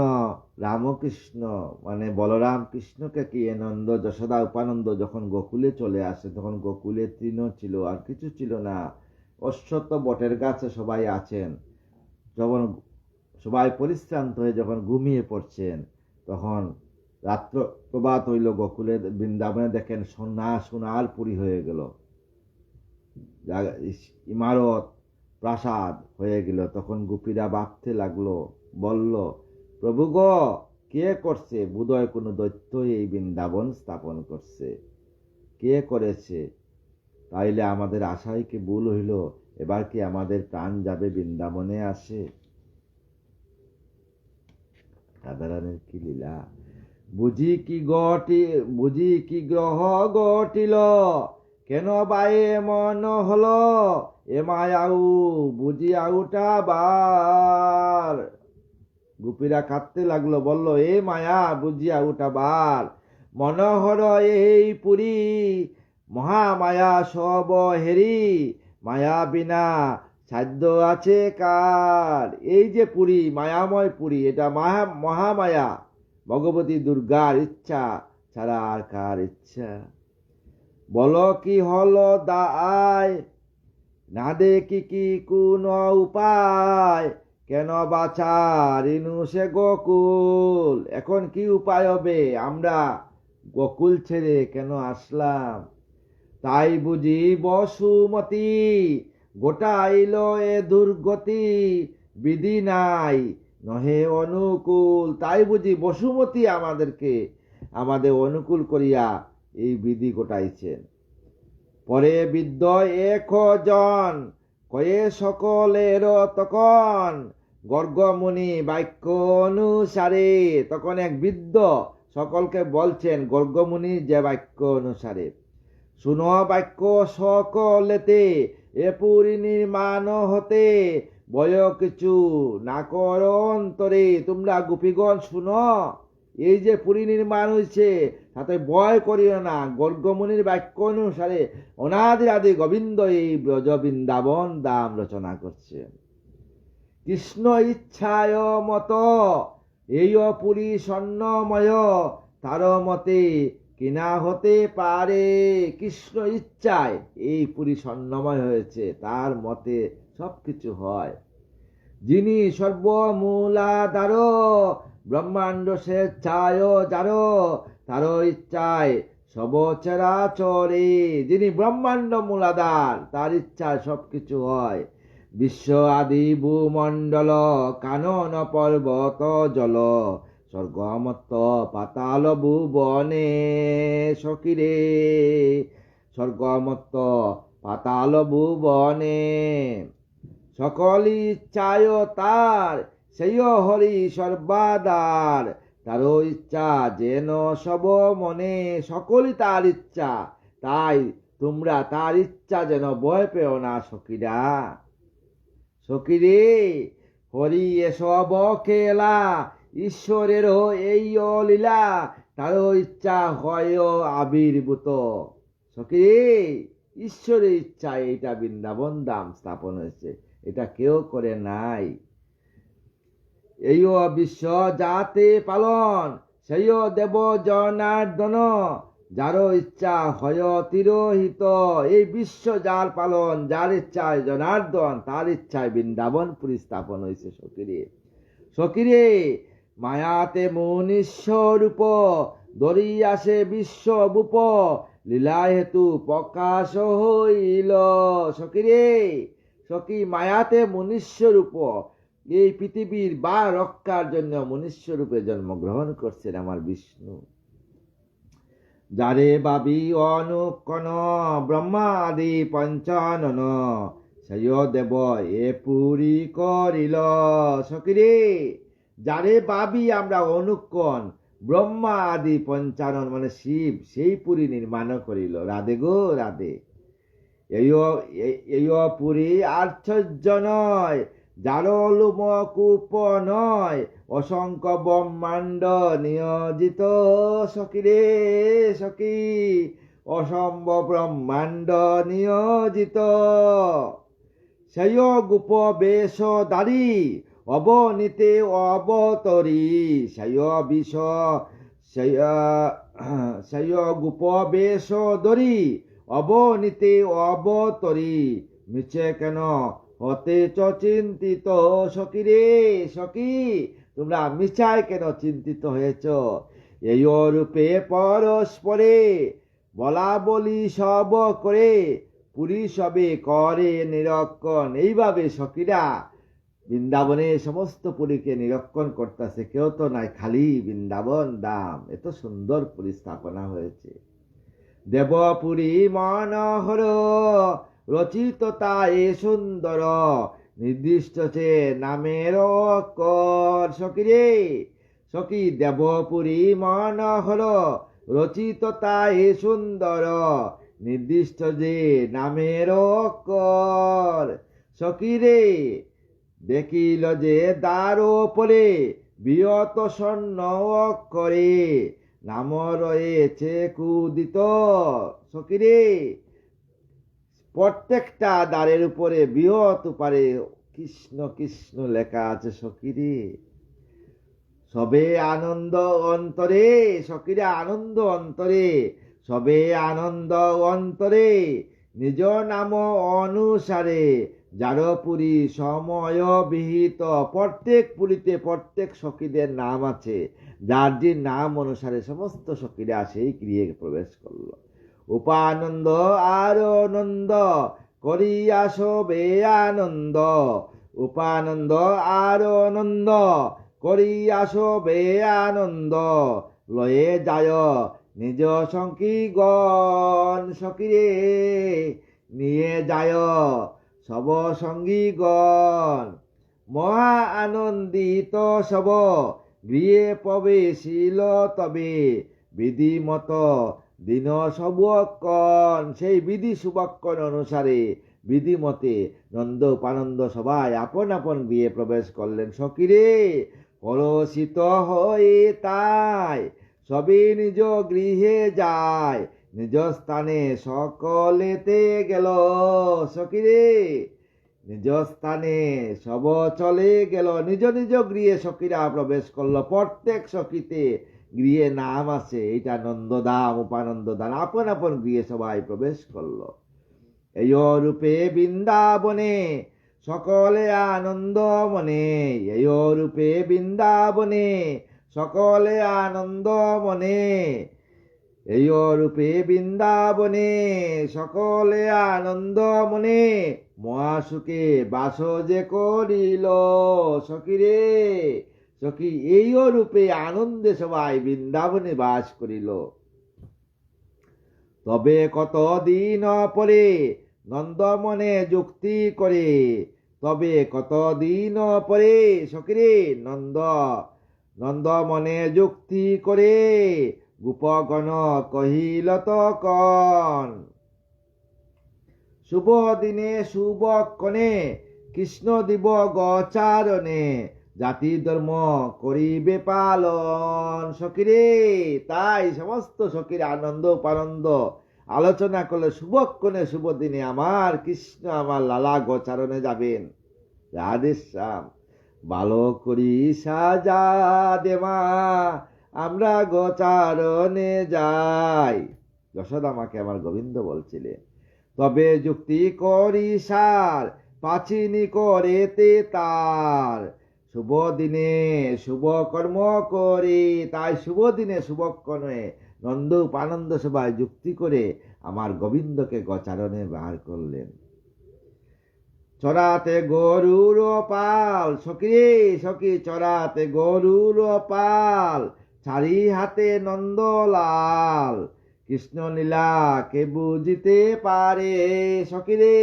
রামকৃষ্ণ মানে বলরাম কৃষ্ণকে কি নন্দ যশোদা উপানন্দ যখন গোকুলে চলে আসে, তখন গোকুলে তৃণ ছিল, আর কিছু ছিল না। অশ্বত্থ বটের গাছে সবাই আছেন। যখন সবাই পরিশ্রান্ত হয়ে যখন ঘুমিয়ে পড়ছেন, তখন রাত্র প্রভাত হইল। গোকুলে বৃন্দাবনে দেখেন সোনার পুরী হয়ে গেল, ইমারত প্রাসাদ হয়ে গেল। তখন গোপীরা ভাবতে লাগলো, বলল, প্রভু গো, কে করছে? বোধহয় কোনো দৈত্য এই বৃন্দাবন স্থাপন করছে। কে করেছে? তাইলে আমাদের আশাই কি ভুল হইল? এবার কি আমাদের প্রাণ যাবে বৃন্দাবনে আসে? রাধারানীর কি লীলা! বুঝি কি গ্রহ ঘটিল, কেন বায়ে মন হলো, এ মায়াউ বুঝি আউটা বার। গোপীরা কাঁদতে লাগলো, বলল, এ মায়া বুঝিয়া উঠাবার, মনোহর এই পুরী, মহামায়া সব হেরি, মায়া বিনা সাধ্য আছে কার। এই যে পুরী, মায়াময় পুরী, এটা মহামায়া, ভগবতী দুর্গার ইচ্ছা ছাড়া আর কার ইচ্ছা? বলো কি হলো দায়, না দেখি কি কোন উপায়, কেন বাছার ইনু সে গোকুল। এখন কি উপায় হবে? আমরা গোকুল ছেড়ে কেন আসলাম? তাই বুঝি বসুমতী গোটাইল এ দুর্গতি, বিধি নাই নহে অনুকূল। তাই বুঝি বসুমতী আমাদের অনুকূল করিয়া এই বিধি গোটাইছেন। পরে বৃদ্ধ একজন কয়ে সকলের তখন, গর্গমুনি বাক্য অনুসারে। তখন এক বৃদ্ধ সকলকে বলছেন গর্গমুনি যে বাক্য অনুসারে, শুনো বাক্য সকলেতে, এ পুরী নির্মাণ হতে, ভয় কিছু না কর অন্তরে। তোমরা গোপীগণ শুনো, এই যে পুরী নির্মাণ হয়েছে, তাতে ভয় করিও না। গর্গমুনির বাক্য অনুসারে অনাদি আদি গোবিন্দ এই ব্রজ বৃন্দাবন দাম রচনা করছে। কৃষ্ণ ইচ্ছায় মত এই পুরী স্বর্ণময়, তার মতে কিনা হতে পারে। কৃষ্ণ ইচ্ছায় এই পুরী স্বর্ণময় হয়েছে, তার মতে সবকিছু হয়। যিনি সর্বমূলাধার, ব্রহ্মাণ্ড স্বেচ্ছায় যার, তার ইচ্ছায় সব চরাচরে। যিনি ব্রহ্মাণ্ড মূলাধার, তার ইচ্ছায় সবকিছু হয়। বিশ্ব আদি ভূমণ্ডল, কানন পর্বত জল, স্বর্গমত্ত পাতাল ভুবনে সখিরে। স্বর্গমত্ত পাতাল ভুবনে সকল ইচ্ছায় তার, সেই হরি সর্বাদার। তার ইচ্ছা যেন সব মনে, সকলই তার ইচ্ছা। তাই তোমরা তার ইচ্ছা যেন ভয় পেও না সখীরা। সখীরে, হরি এসব খেলা, ঈশ্বরের এই লীলা, তার ইচ্ছা হয় আবির্ভূত। সখীরে, ঈশ্বরের ইচ্ছা এইটা বৃন্দাবন ধাম স্থাপন হয়েছে, এটা কেউ করে নাই। এই বিশ্ব যাতে পালন, সেই দেব জনার্দন, যার ইচ্ছা হয় তিরোহিত। এই বিশ্ব যার পালন, যার ইচ্ছায় জনার্দন, তার ইচ্ছায় বৃন্দাবন পুরী স্থাপন হয়েছে। সখীরে, সখীরে, মায়াতে মনুষ্যরূপ, দরিয়াসে বিশ্বভূপ, লীলা হেতু প্রকাশ হইল। সখীরে, সখী, মায়াতে মনুষ্যরূপ, এই পৃথিবীর বা রক্ষার জন্য মনুষ্য রূপে জন্মগ্রহণ করছেন আমার বিষ্ণু। যারে বাবি অনুকন ব্রহ্মাদি পঞ্চানন সেই দেব এ পুরী করিল। সকিরে, যারে বাবি আমরা অনুকন ব্রহ্মা আদি পঞ্চানন মানে শিব, সেই পুরী নির্মাণ করিল। রাধে গো রাধে। এই পুরী আশ্চর্য নয়, যার লোমকূপ নয়, অসংখ্য ব্রহ্মাণ্ড নিয়োজিত। সকিরে সখী, অসম্ভব ব্রহ্মাণ্ড নিয়োজিত। সেই গুপ বেশধারী অবনীতে অবতরী, সেই গুপ বেশধরী অবনীতে অবতরী, মিছে কেন হতেছ চিন্তিত। সকিরে সখী, তোমরা মিছায় কেন চিন্তিত হয়েছ? এই রূপে পরস্পরে বলা বলি সব করে, পুরী সবে করে নিরক্ষণ। এইভাবে সখীরা বৃন্দাবনে সমস্ত পুরীকে নিরক্ষণ করতেছে। কেউ তো নাই, খালি বৃন্দাবন দাম। এত সুন্দর পুরী স্থাপনা হয়েছে। দেবপুরী মনোহর রচিত তাই সুন্দর, নির্দিষ্ট সে নামের অক্ষর। সকিরে সখী, দেবপুরী মনোহর রচিত তাই সুন্দর, নির্দিষ্ট যে নামের অক্ষর। সকিরে, দেখিল যে দ্বার ওপরে বিয়ত স্বর্ণ অক্ষরে, নাম রয়েছে কুদিত। সকিরে, প্রত্যেকটা দ্বারের উপরে বৃহৎ উপারে কৃষ্ণ কৃষ্ণ লেখা আছে। সকিরে, সবে আনন্দ অন্তরে। সকিরে, আনন্দ অন্তরে, সবে আনন্দ অন্তরে, নিজ নাম অনুসারে, যার পুরী সময় বিহিত। প্রত্যেক পুরীতে প্রত্যেক সখীদের নাম আছে, যার যে নাম অনুসারে সমস্ত সখীরা সেই গৃহে প্রবেশ করল। উপানন্দ আর আনন্দ করিয়া সবে আনন্দ, উপানন্দ আর আনন্দ করিয়া সবে আনন্দ, লয়ে যায় নিজ সঙ্গীগণ। সকিরে, নিয়ে যায় সব সঙ্গীগণ, মহা আনন্দিত সব গৃহে প্রবেশিল তবে, বিধিমত দিন শুভক্ষণ। সেই বিধি শুভক্ষণ অনুসারে বিধিমতে নন্দ উপানন্দ সবাই আপন আপন গৃহে প্রবেশ করলেন। সকিরে, কলসিত হয়ে তাই সবে নিজ গৃহে যায়, নিজ স্থানে সকলেতে গেল। সকিরে, নিজ স্থানে সব চলে গেল, নিজ নিজ গৃহে সখীরা প্রবেশ করলো। প্রত্যেক সখীতে গৃহে নাম আছে, এটা নন্দধাম উপানন্দ ধাম, আপন আপন গৃহে সবাই প্রবেশ করলো। এই রূপে বৃন্দাবনে সকলে আনন্দ মনে, এই রূপে বৃন্দাবনে সকলে আনন্দ মনে, এই রূপে বৃন্দাবনে সকলে আনন্দ মনে, মহাসুখে বাস যে করিল। সকিরে সখী, এই রূপে আনন্দে সবাই বৃন্দাবনে বাস করিল। তবে কতদিন পরে নন্দমনে যুক্তি করে, তবে কতদিন পরে সকিরে নন্দমনে যুক্তি করে, গোপগণ কহিল তখন, শুভ দিনে শুভক্ষণে কৃষ্ণ দিব গোচারণে, জাতি ধর্ম করিবে পালন। সকিরে, তাই সমস্ত সখীর আনন্দ উপানন্দ আলোচনা করলে শুভক্ষণে শুভ দিনে আমার কৃষ্ণ আমার লালা গোচারণে যাবেন। রাধেশ্যাম, ভালো করি সাজা দেমা আমরা গোচারণে যাই। যশোদা আমাকে আমার গোবিন্দ বলছিলেন। তবে যুক্তি করি সার পাচিনি করেতে তার, শুভ দিনে শুভ কর্ম করি। তাই শুভ দিনে শুভক্ষণে নন্দ উপানন্দ সবাই যুক্তি করে আমার গোবিন্দকে গোচারণে বার করলেন। চড়াতে গরুর পাল। সখী সখী, চড়াতে গরুর পাল, চারি হাতে নন্দলাল, কৃষ্ণ লীলা কে বুঝিতে পারে। সখিরে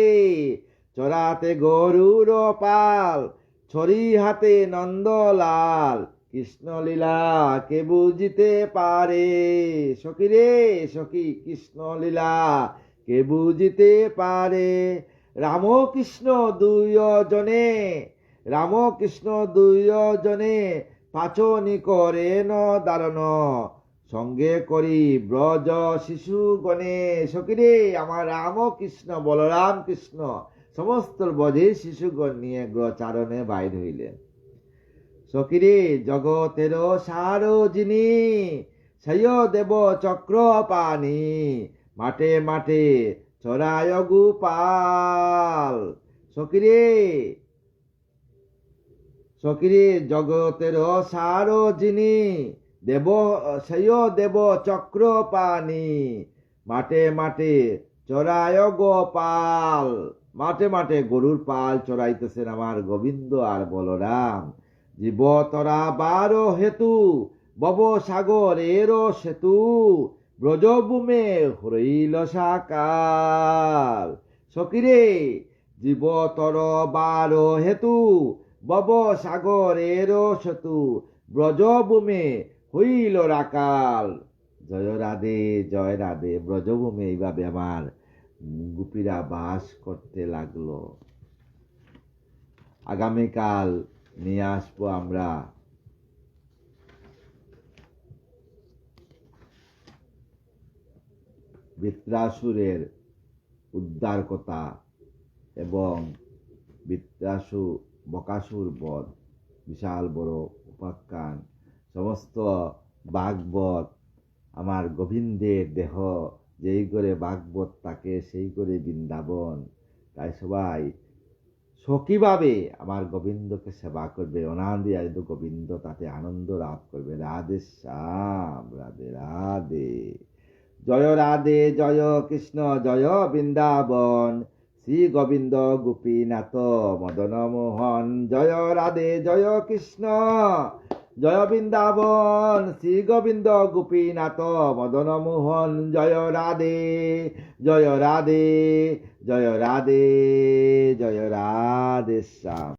চড়াতে গরুর পাল, ছড়ি হাতে নন্দলাল, কৃষ্ণ লীলা কে বুঝিতে পারে। সখিরে সখী কৃষ্ণ লীলা কে বুঝিতে পারে। রামকৃষ্ণ দুইজনে, রামকৃষ্ণ দুইজনে পাচনি করেন দারণ, সঙ্গে করি ব্রজ শিশু গণে। সখিরে আমার রামকৃষ্ণ বলরাম কৃষ্ণ সমস্ত ব্রজের শিশুগণ নিয়ে গ্রচারণে বাইর হইলেন। সখিরে জগতের সার যিনি, সেই দেব চক্র পানি, মাঠে মাঠে চড়ায় গোপাল। সখিরে সখিরে জগতের সার যিনি, দেব সেই দেব চক্র পানি, মাঠে মাঠে চড়ায় গোপাল। মাঠে মাঠে গরুর পাল চড়াইতেছেন আমার গোবিন্দ আর বলরাম। জীব তরা বার হেতু, বব সাগরের সেতু, ব্রজভূমে হইল সাকাল। সখিরে জীব তর বার হেতু, বব সাগরের সেতু, ব্রজভূমে হইল রাকাল। জয় রাধে জয় রাধে। ব্রজভূমে এইভাবে আমার গোপীরা বাস করতে লাগলো। আগামীকাল নিয়ে আসবো আমরা বৃত্রাসুরের উদ্ধার কথা এবং বকাসুর বধ, বিশাল বড় উপাখ্যান, সমস্ত ভাগবত আমার গোবিন্দের দেহ, যেই করে ভাগবত তাকে সেই করে বৃন্দাবন। তাই সবাই সখীভাবে আমার গোবিন্দকে সেবা করবে, অনাদি আদি গোবিন্দ তাতে আনন্দ লাভ করবে। রাধে শ্যাম, রাধে রাধে। জয় রাধে জয় কৃষ্ণ জয় বৃন্দাবন, শ্রী গোবিন্দ গোপীনাথ মদন মোহন। জয় রাধে জয় কৃষ্ণ জয় বৃন্দাবন, শ্রী গোবিন্দ গোপীনাথ মদন মোহন। জয় রাধে জয় রাধে জয় রাধে জয় রাধে শ্যাম।